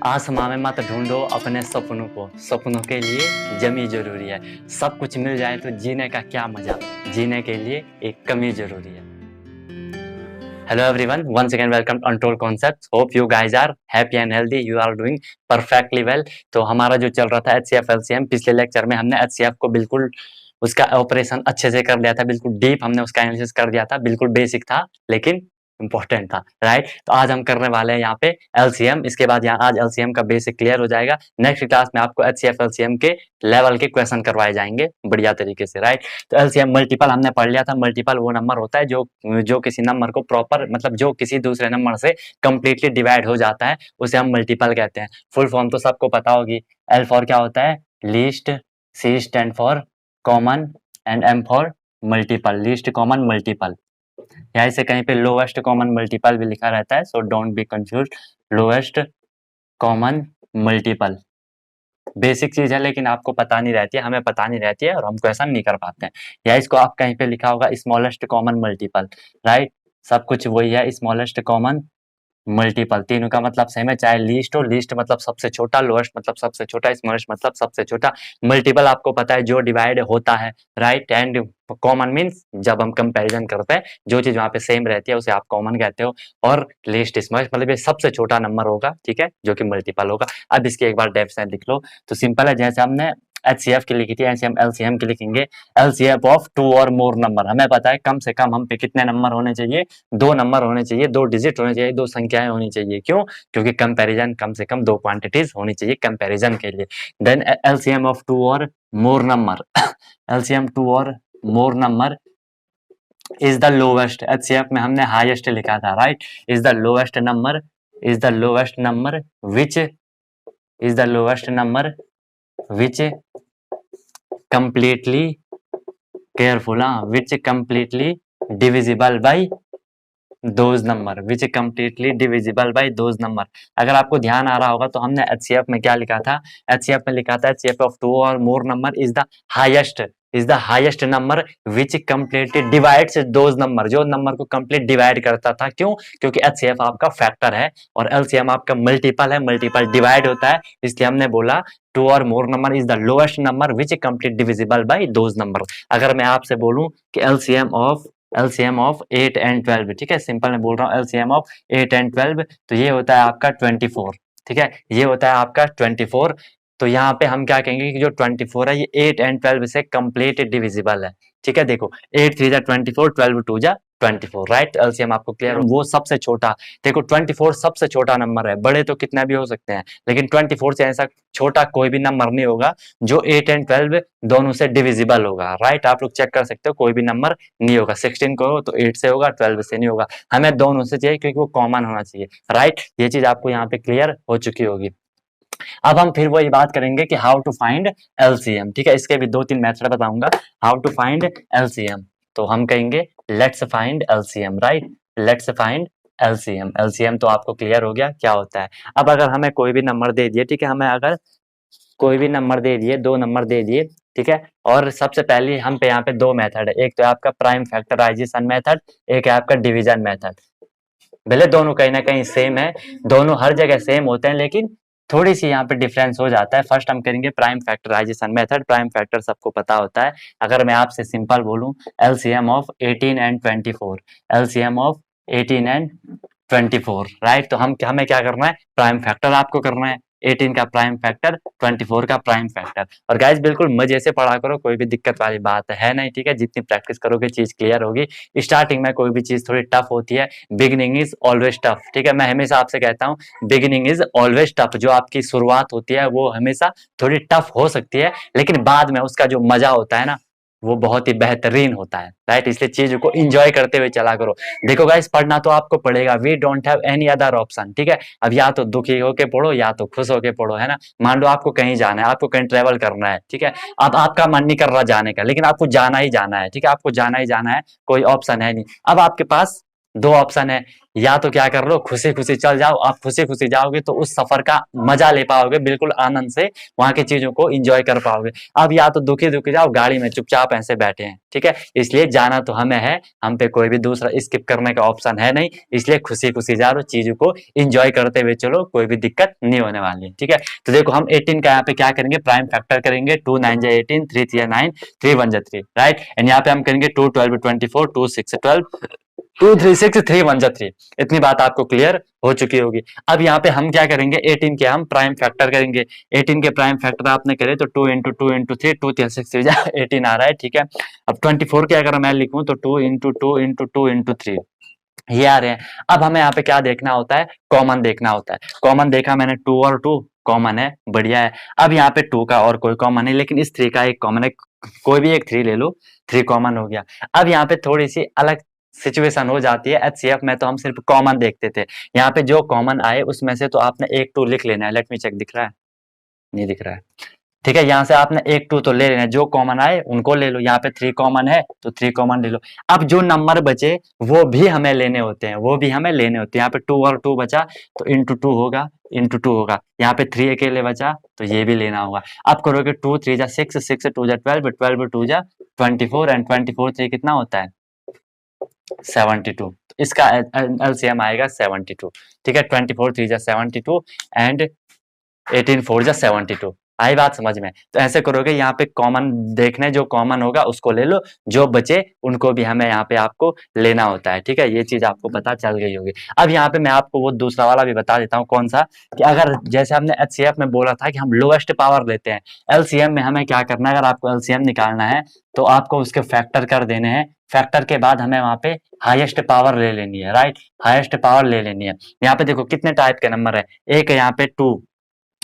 आसमां में मत ढूंढो अपने सपनों को, सपनों के लिए जमी जरूरी है। सब कुछ मिल जाए तो जीने का क्या मजा, जीने के लिए एक कमी जरूरी है। Hello everyone, once again welcome to Untold Concepts. Hope you guys are happy and healthy, you are doing perfectly well. तो हमारा जो चल रहा था एचसीएफ एलसीएम, पिछले लेक्चर में हमने एचसीएफ को बिल्कुल उसका ऑपरेशन अच्छे से कर लिया था, बिल्कुल डीप हमने उसका एनालिसिस कर दिया था, बिल्कुल बेसिक था लेकिन इंपॉर्टेंट था, राइट। तो आज हम करने वाले हैं यहाँ पे एलसीएम। इसके बाद यहाँ आज एलसीएम का बेसिक क्लियर हो जाएगा। नेक्स्ट क्लास में आपको एचसीएफ एलसीएम के लेवल के क्वेश्चन करवाए जाएंगे बढ़िया तरीके से, राइट। तो एलसीएम मल्टीपल हमने पढ़ लिया था। मल्टीपल वो नंबर होता है जो किसी नंबर को प्रॉपर मतलब जो किसी दूसरे नंबर से कंप्लीटली डिवाइड हो जाता है, उसे हम मल्टीपल कहते हैं। फुल फॉर्म तो सबको पता होगी। एल फॉर क्या होता है? Least, c stand for common and m for multiple, least common multiple. यहाँ से कहीं पे लोवेस्ट कॉमन मल्टीपल भी लिखा रहता है, so don't be confuse. Lowest common multiple basic चीज है लेकिन आपको पता नहीं रहती है, हमें पता नहीं रहती है और हम क्वेश्चन नहीं कर पाते हैं। या इसको आप कहीं पे लिखा होगा स्मॉलेस्ट कॉमन मल्टीपल, राइट। सब कुछ वही है, स्मॉलेस्ट कॉमन मल्टीपल। तीनों का मतलब सेम है, चाहे लीस्ट हो, लीस्ट मतलब सबसे छोटा, लोएस्ट मतलब सबसे छोटा, स्मॉलेस्ट मतलब सबसे छोटा। मल्टीपल आपको पता है जो डिवाइड होता है, राइट। एंड कॉमन मीन्स जब हम कंपैरिजन करते हैं, जो चीज वहां पे सेम रहती है उसे आप कॉमन कहते हो। और लीस्ट स्मॉलेस्ट मतलब ये सबसे छोटा नंबर होगा, ठीक है, जो कि मल्टीपल होगा। अब इसकी एक बार डेफिनेशन लिख लो। तो सिंपल है, जैसे हमने एचसीएफ की लिखी थी, ऐसे हम एलसीएम की लिखेंगे। एलसीएफ ऑफ टू और मोर नंबर। हमें पता है कम से कम हम पे कितने नंबर होने चाहिए? दो नंबर होने चाहिए, दो डिजिट होने चाहिए, दो संख्याएं होनी चाहिए। क्यों? क्योंकि कंपैरिजन कम से कम दो क्वांटिटीज होनी चाहिए कंपैरिजन के लिए। देन एलसीएम ऑफ टू और मोर नंबर एलसीएम टू और मोर number is the lowest. HCF में हमने हाईएस्ट लिखा था, right. Is the lowest number, is the lowest number which is the lowest number which completely careful, which completely divisible by those number, which completely divisible by those number। अगर आपको ध्यान आ रहा होगा तो हमने एचसीएफ में क्या लिखा था? एचसीएफ में लिखा था एचसीएफ ऑफ टू और मोर number is the highest number which completely divides those number, जो नंबर को कंप्लीट डिवाइड करता था। क्यों? क्योंकि एचसीएफ आपका फैक्टर है और एलसीएम आपका मल्टीपल है, मल्टीपल डिवाइड होता है, इसलिए हमने बोला टू और मोर number is the lowest number which complete divisible by those number. अगर मैं आपसे बोलूं कि एलसीएम ऑफ 8 एंड 12, ठीक है, सिंपल मैं बोल रहा हूँ एलसीएम ऑफ 8 एंड 12, तो ये होता है आपका 24, ठीक है, ये होता है आपका 24। तो यहाँ पे हम क्या कहेंगे कि जो 24 है ये 8 एंड 12 से कंप्लीट डिविजिबल है, ठीक है। देखो 8 3 जा 24, 12 2 जा 24, राइट। एलसीएम आपको क्लियर, वो सबसे छोटा। देखो 24 सबसे छोटा नंबर है, बड़े तो कितना भी हो सकते हैं लेकिन 24 से ऐसा छोटा कोई भी नंबर नहीं होगा जो 8 एंड 12 दोनों से डिविजिबल होगा, राइट। आप लोग चेक कर सकते हो, कोई भी नंबर नहीं होगा। 16 को तो 8 से होगा, 12 से नहीं होगा। हमें दोनों से चाहिए क्योंकि वो कॉमन होना चाहिए, राइट। ये चीज आपको यहाँ पे क्लियर हो चुकी होगी। अब हम फिर वही बात करेंगे कि हाउ टू फाइंड एलसीएम, ठीक है। इसके भी दो तीन मेथड बताऊंगा हाउ टू फाइंड एलसीएम। तो हम कहेंगे let's find LCM, right. Let's find LCM. LCM तो आपको क्लियर हो गया क्या होता है। अब अगर हमें कोई भी नंबर दे दिए, ठीक है, हमें अगर कोई भी नंबर दे दिए, दो नंबर दे दिए, ठीक है, और सबसे पहले हम पे यहाँ पे दो मेथड है। एक तो आपका प्राइम फैक्टराइजेशन मेथड, एक है आपका डिवीजन मेथड। भले दोनों कहीं ना कहीं सेम है, दोनों हर जगह सेम होते हैं, लेकिन थोड़ी सी यहाँ पे डिफरेंस हो जाता है। फर्स्ट हम करेंगे prime factorization method. Prime factor सबको पता होता है। अगर मैं आपसे सिंपल बोलूं LCM of 18 and 24, LCM of 18 and 24, right. तो हमें क्या करना है? प्राइम फैक्टर आपको करना है। 18 का प्राइम फैक्टर, 24 का प्राइम फैक्टर। और गाइस बिल्कुल मजे से पढ़ा करो, कोई भी दिक्कत वाली बात है नहीं, ठीक है। जितनी प्रैक्टिस करोगे चीज क्लियर होगी। स्टार्टिंग में कोई भी चीज थोड़ी टफ होती है, बिगिनिंग इज ऑलवेज टफ, ठीक है। मैं हमेशा आपसे कहता हूँ बिगिनिंग इज ऑलवेज टफ। जो आपकी शुरुआत होती है वो हमेशा थोड़ी टफ हो सकती है, लेकिन बाद में उसका जो मजा होता है ना, वो बहुत ही बेहतरीन होता है, राइट। इसलिए चीज को एंजॉय करते हुए चला करो। देखो गाइस पढ़ना तो आपको पड़ेगा, we don't have any other option, ठीक है। अब या तो दुखी होके पढ़ो या तो खुश होके पढ़ो, है ना। मान लो आपको कहीं जाना है, आपको कहीं ट्रेवल करना है, ठीक है। अब आपका मन नहीं कर रहा जाने का, लेकिन आपको जाना ही जाना है, ठीक है, आपको जाना ही जाना है, कोई ऑप्शन है नहीं। अब आपके पास दो ऑप्शन है, या तो क्या कर लो खुशी खुशी चल जाओ, आप खुशी खुशी जाओगे तो उस सफर का मजा ले पाओगे, बिल्कुल आनंद से वहां की चीजों को एंजॉय कर पाओगे। अब या तो दुखी दुखी जाओ, गाड़ी में चुपचाप ऐसे बैठे हैं, ठीक है, इसलिए जाना तो हमें है, हम पे कोई भी दूसरा स्किप करने का ऑप्शन है नहीं, इसलिए खुशी खुशी जा रहे हो, चीजों को एंजॉय करते हुए चलो, कोई भी दिक्कत नहीं होने वाली है, ठीक है। तो देखो हम 18 का यहाँ पे क्या करेंगे, प्राइम फैक्टर करेंगे, 2 9 जा 18, 3 3 9, 3 1 जा 3, राइट। एंड यहाँ पे हम करेंगे 2 12 24, 2 6 12, 2 3 6, 3 1 जा 3। इतनी बात आपको क्लियर हो चुकी होगी। अब यहाँ पे हम क्या करेंगे, 18 के हम प्राइम फैक्टर करेंगे, 18 के प्राइम फैक्टर आपने करे तो 2 इंटू 2 इंटू 3, 2 3 6 3 18 आ रहा है, ठीक है। अब 24 के अगर मैं लिखूं तो 2 इंटू 2 इंटू 2 इंटू 3 ये आ रहे हैं। अब हमें यहाँ पे क्या देखना होता है, कॉमन देखना होता है। कॉमन देखा मैंने, 2 और 2 कॉमन है, बढ़िया है। अब यहाँ पे 2 का और कोई कॉमन है, लेकिन इस 3 का एक कॉमन है, कोई भी एक 3 ले लो, 3 कॉमन हो गया। अब यहाँ पे थोड़ी सी अलग सिचुएशन हो जाती है, एचसीएफ में तो हम सिर्फ कॉमन देखते थे, यहाँ पे जो कॉमन आए उसमें से तो आपने एक 2 लिख लेना है। लेट मी चेक, दिख रहा है, नहीं दिख रहा है, ठीक है। यहाँ से आपने एक 2 तो ले लेना है, जो कॉमन आए उनको ले लो। यहाँ पे 3 कॉमन है तो 3 कॉमन ले लो। अब जो नंबर बचे वो भी हमें लेने होते हैं, वो भी हमें लेने होते हैं। यहाँ पे 2 और 2 बचा तो इंटू 2 होगा, इंटू 2 होगा। यहाँ पे 3 अकेले बचा तो ये भी लेना होगा। अब करोगे 2 3 जा 6, 6 2 जा 12, 12 2 जा 24, एंड 24 3 कितना होता है 72। तो इसका एलसीएम आएगा 72, ठीक है। 24 3 जा 72 एंड 18 4 जा 72। आई बात समझ में? तो ऐसे करोगे, यहाँ पे कॉमन देखने, जो कॉमन होगा उसको ले लो, जो बचे उनको भी हमें यहाँ पे आपको लेना होता है, ठीक है। ये चीज आपको पता चल गई होगी। अब यहाँ पे मैं आपको वो दूसरा वाला भी बता देता हूँ, कौन सा, कि अगर जैसे हमने एचसीएफ में बोला था कि हम लोएस्ट पावर लेते हैं, एलसीएम में हमें क्या करना है, अगर आपको एलसीएम निकालना है तो आपको उसके फैक्टर कर देने हैं। फैक्टर के बाद हमें वहां पे हाईएस्ट पावर ले लेनी है, राइट, हाईएस्ट पावर ले लेनी है। यहाँ पे देखो कितने टाइप के नंबर है, एक है यहाँ पे 2,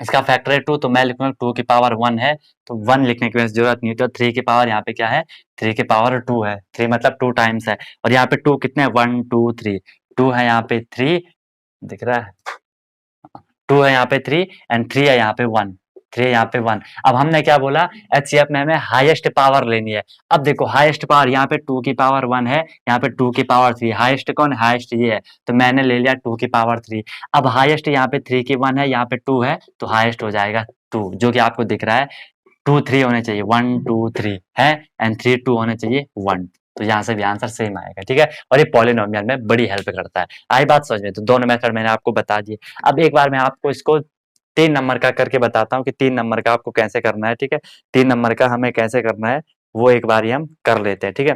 इसका फैक्टर है 2, तो मैं लिखूंगा 2 की पावर 1 है, तो 1 लिखने की जरूरत नहीं है। तो 3 की पावर यहाँ पे क्या है, 3 की पावर 2 है, 3 मतलब 2 टाइम्स है। और यहाँ पे 2 कितने, 1 2 3, 2 है यहाँ पे 3, दिख रहा है, 2 है यहाँ पे 3 एंड 3 है यहाँ पे 1, 3 है यहाँ पे 1। अब हमने क्या बोला, एचसीएफ में हमें हाईएस्ट पावर लेनी है। अब देखो हाईएस्ट पावर यहाँ पे 2 की पावर 1 है, यहाँ पे 2 की पावर 3, हाईएस्ट कौन, हाईएस्ट ये है, तो मैंने ले लिया 2 की पावर 3। अब हाईएस्ट यहाँ पे 3 की 1 है, यहाँ पे 2 है, तो हाईएस्ट हो जाएगा 2, जो कि आपको दिख रहा है। 2 3 होने चाहिए, 1 2 3 है, एंड 3 2 होने चाहिए 1, तो यहाँ से भी आंसर सेम आएगा, ठीक है। और ये पॉलिनोमियल में बड़ी हेल्प करता है। आई बात समझ में? तो दोनों मेथड मैंने आपको बता दिए। अब एक बार मैं आपको इसको 3 नंबर का करके बताता हूँ कि 3 नंबर का आपको कैसे करना है, ठीक है। 3 नंबर का हमें कैसे करना है वो एक बार हम कर लेते हैं, ठीक है।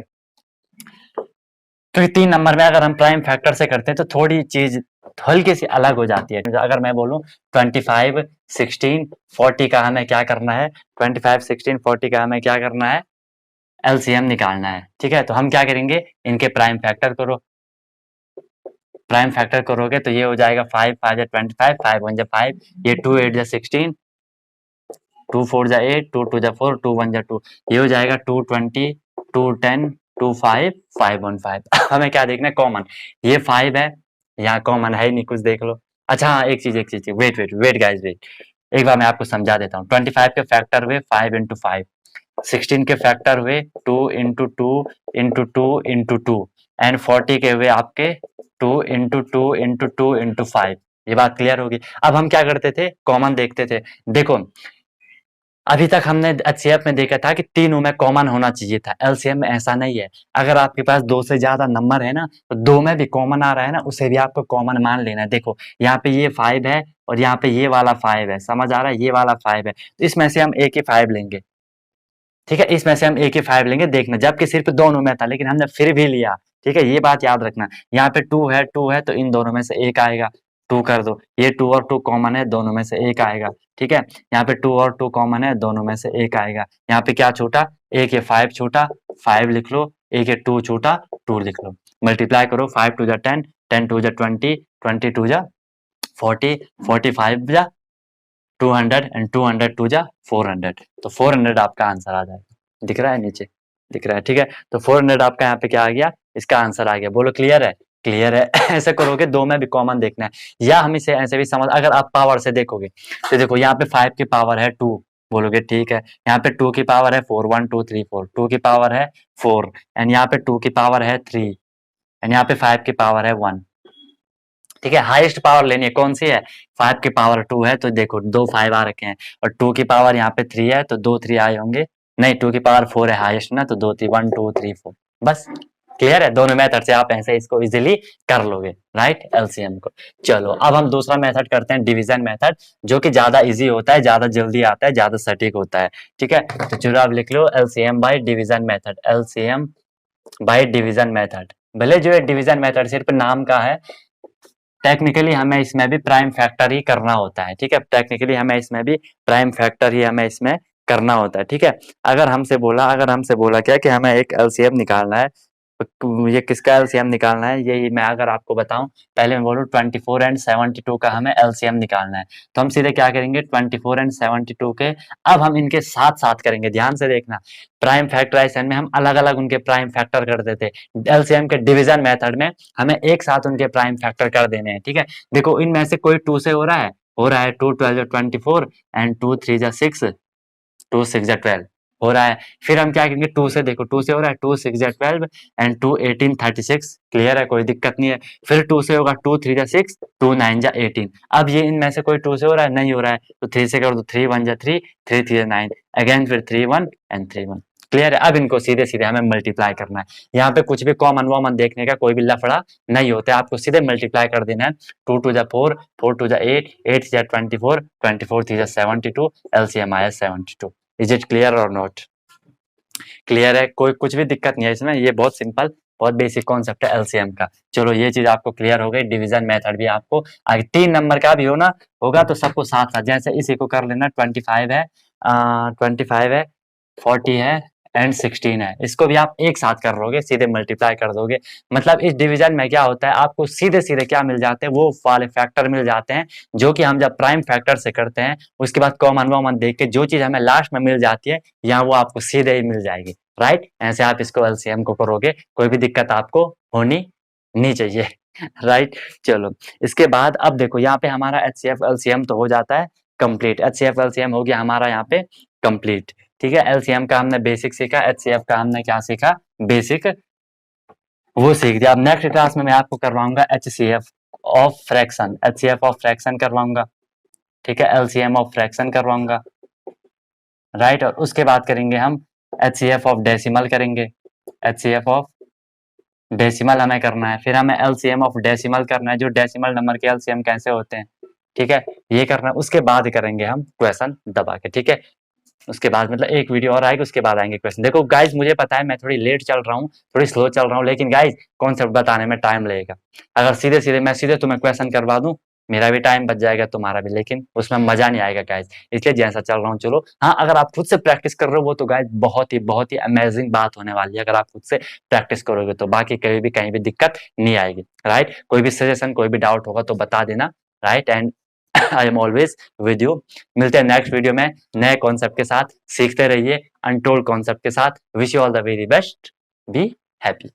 क्योंकि 3 नंबर में अगर हम प्राइम फैक्टर से करते हैं तो थोड़ी चीज हल्की सी अलग हो जाती है। अगर मैं बोलूं 25 16 40 का हमें क्या करना है, 25 16 40 का हमें क्या करना है, एलसीएम निकालना है, ठीक है। तो हम क्या करेंगे, इनके प्राइम फैक्टर करो, प्राइम फैक्टर करोगे तो ये हो जाएगा 5 5 जा 25, 5 1 जा 5, ये 2 8 जा 16, 2 4 जा 8, 2 2 जा 4, 2 1 जा 2, ये हो जाएगा 2 20, 2 10, 2 5, 5 1 5। हमें क्या देखना है, कॉमन, ये 5 है, यहाँ कॉमन है ही नहीं, कुछ देख लो। अच्छा हाँ, एक चीज wait wait wait guys wait, एक बार मैं आपको समझा देता हूँ। 25 के फैक्टर हुए 5 इंटू 5, 16 के फैक्टर हुए 2 इंटू 2 इंटू 2 इंटू 2, एंड 40 के हुए आपके 2 इंटू 2 इंटू 2 इंटू 5। ये बात क्लियर होगी। अब हम क्या करते थे, कॉमन देखते थे। देखो अभी तक हमने एचसीएफ में देखा था कि तीनों में कॉमन होना चाहिए था, एलसीएम में ऐसा नहीं है। अगर आपके पास 2 से ज्यादा नंबर है ना, तो 2 में भी कॉमन आ रहा है ना, उसे भी आपको कॉमन मान लेना है। देखो यहाँ पे ये 5 है और यहाँ पे ये वाला 5 है, समझ आ रहा है, ये वाला 5 है, तो इसमें से हम एक ही 5 लेंगे, ठीक है। इसमें से हम एक ही 5 लेंगे, देखना, जबकि सिर्फ दोनों में था लेकिन हमने फिर भी लिया, ठीक है। ये बात याद रखना। यहाँ पे 2 है तो इन दोनों में से एक आएगा, 2 कर दो, ये 2 और 2 कॉमन है, दोनों में से एक आएगा, ठीक है। यहाँ पे 2 और 2 कॉमन है, दोनों में से एक आएगा। यहाँ पे क्या छूटा, एक ये 5 छूटा, 5 लिख लो, एक ये 2 छूटा, 2 लिख लो। मल्टीप्लाई करो, 5 2 जा 10, 10 2 जा 20, 20 2 जा 40, 45 जा 200 एंड 200 2 जा 400, तो 400 आपका आंसर आ जाएगा। दिख रहा है नीचे, दिख रहा है, ठीक है। तो 400 आपका यहाँ पे क्या आ गया, इसका आंसर आ गया। बोलो क्लियर है, क्लियर है। ऐसे करोगे, 2 में भी कॉमन देखना है, या हम इसे ऐसे भी समझ, अगर आप पावर से देखोगे तो देखो यहाँ पे 5 की पावर है 2, बोलोगे ठीक है। यहाँ पे 2 की पावर है 4, 1 2 3 4, 2 की पावर है 4, एंड यहाँ पे 2 की पावर है 3, एंड यहाँ पे 5 की पावर है 1। ठीक है, हाईएस्ट पावर लेनी है, कौन सी है? 5 की पावर 2 है, तो देखो 2 5 आ रखे हैं, और 2 की पावर यहाँ पे 3 है, तो 2 3 आए होंगे, नहीं 2 की पावर 4 है हाईएस्ट ना, तो 2 3 1 2 3 4। बस क्लियर है, दोनों मेथड से आप ऐसे इसको इजीली कर लोगे, राइट, एलसीएम को। चलो अब हम दूसरा मेथड करते हैं, डिवीजन मेथड, जो कि ज्यादा इजी होता है, ज्यादा जल्दी आता है, ज्यादा सटीक होता है। ठीक है, तो चलो आप लिख लो LCM by division method, LCM by division method. भले जो है डिवीजन मेथड सिर्फ नाम का है, टेक्निकली हमें इसमें भी प्राइम फैक्टर ही करना होता है। ठीक है, टेक्निकली हमें इसमें भी प्राइम फैक्टर ही हमें इसमें करना होता है। ठीक है, अगर हमसे बोला क्या कि हमें एक एलसीएम निकालना है, ये किसका एलसीएम निकालना है, यही मैं अगर आपको बताऊं, पहले मैं बोलूं 24 एंड 72 का हमें एलसीएम निकालना है, तो हम सीधे क्या करेंगे, 24 एंड 72 के अब हम इनके साथ साथ करेंगे। ध्यान से देखना, प्राइम फैक्टराइजेशन में हम अलग अलग उनके प्राइम फैक्टर कर देते, एलसीएम के डिवीजन मेथड में हमें एक साथ उनके प्राइम फैक्टर कर देने हैं। ठीक है, देखो इनमें से कोई 2 से हो रहा है 2 12 24 एंड 2 3 जा 6, 2 6 जा 12 हो रहा है। फिर हम क्या करेंगे, 2 से देखो, 2 से हो रहा है 2 6 जा 12 एंड 2 18 36, क्लियर है, कोई दिक्कत नहीं है। फिर 2 से होगा 2 3 जा 6, 2 9 जा 18। अब ये इनमें से कोई 2 से हो रहा है, नहीं हो रहा है, तो 3 से कर दो, 3 1 जा 3, 3 3 जा 9, अगेन फिर 3 1 एंड 3 1। क्लियर है, अब इनको सीधे सीधे हमें मल्टीप्लाई करना है। यहाँ पे कुछ भी कॉमन वॉमन देखने का कोई भी लफड़ा नहीं होता है, आपको सीधे मल्टीप्लाई कर देना है। 2 2 जा 4, 4 2 जा 8, 8 जा 24, 24 3 जा 72, एलसीएम आया 72। इज इट क्लियर और नॉट? क्लियर है, कोई कुछ भी दिक्कत नहीं है इसमें, ये बहुत सिंपल, बहुत बेसिक कॉन्सेप्ट है एलसीएम का। चलो ये चीज आपको क्लियर हो गई, डिवीजन मेथड भी आपको आगे 3 नंबर का भी होगा तो सबको साथ साथ, जैसे इसी को कर लेना, 25 है, 25 है, 40 है एंड 16 है, इसको भी आप एक साथ कर लोगे, सीधे मल्टीप्लाई कर दोगे। मतलब इस डिवीजन में क्या होता है, आपको सीधे सीधे क्या मिल जाते हैं, वो वाले फैक्टर मिल जाते हैं जो कि हम जब प्राइम फैक्टर से करते हैं, उसके बाद कॉमन वॉमन देख के जो चीज हमें लास्ट में मिल जाती है, यहाँ वो आपको सीधे ही मिल जाएगी, राइट। ऐसे आप इसको एलसीएम को करोगे, कोई भी दिक्कत आपको होनी नहीं चाहिए, राइट। चलो इसके बाद अब देखो, यहाँ पे हमारा एचसीएफ एलसीएम तो हो जाता है कंप्लीट, एचसीएफ एलसीएम हो गया हमारा यहाँ पे कंप्लीट। ठीक है, एलसीएम का हमने बेसिक सीखा, एचसीएफ का हमने क्या सीखा, बेसिक वो सीख दिया। अब नेक्स्ट क्लास में मैं आपको करवाऊंगा HCF of fraction, HCF of fraction करवाऊंगा। ठीक है, एलसीएम ऑफ फ्रैक्शन करवाऊंगा, राइट। और उसके बाद करेंगे हम एचसीएफ ऑफ डेसिमल करेंगे, एचसीएफ ऑफ डेसिमल हमें करना है। फिर हमें एलसीएम ऑफ डेसिमल करना है, जो डेसिमल नंबर के एलसीएम कैसे होते हैं। ठीक है, ये करना है, उसके बाद करेंगे हम क्वेश्चन दबा के। ठीक है, उसके बाद मतलब एक वीडियो और आएगी, उसके बाद आएंगे क्वेश्चन। देखो गाइज, मुझे पता है मैं थोड़ी लेट चल रहा हूँ, थोड़ी स्लो चल रहा हूँ, लेकिन गाइज कॉन्सेप्ट बताने में टाइम लगेगा। अगर सीधे सीधे मैं सीधे तुम्हें क्वेश्चन करवा दूं, मेरा भी टाइम बच जाएगा, तुम्हारा भी, लेकिन उसमें मजा नहीं आएगा गाइज, इसलिए जैसा चल रहा हूँ चलो। हाँ, अगर आप खुद से प्रैक्टिस कर रहे हो वो तो गाइज बहुत ही अमेजिंग बात होने वाली है, अगर आप खुद से प्रैक्टिस करोगे तो। बाकी कहीं भी दिक्कत नहीं आएगी, राइट। कोई भी सजेशन, कोई भी डाउट होगा तो बता देना, right. And I am always with you. मिलते हैं नेक्स्ट वीडियो में नए कॉन्सेप्ट के साथ, सीखते रहिए अनटोल्ड कॉन्सेप्ट के साथ। Wish you all the very best, be happy.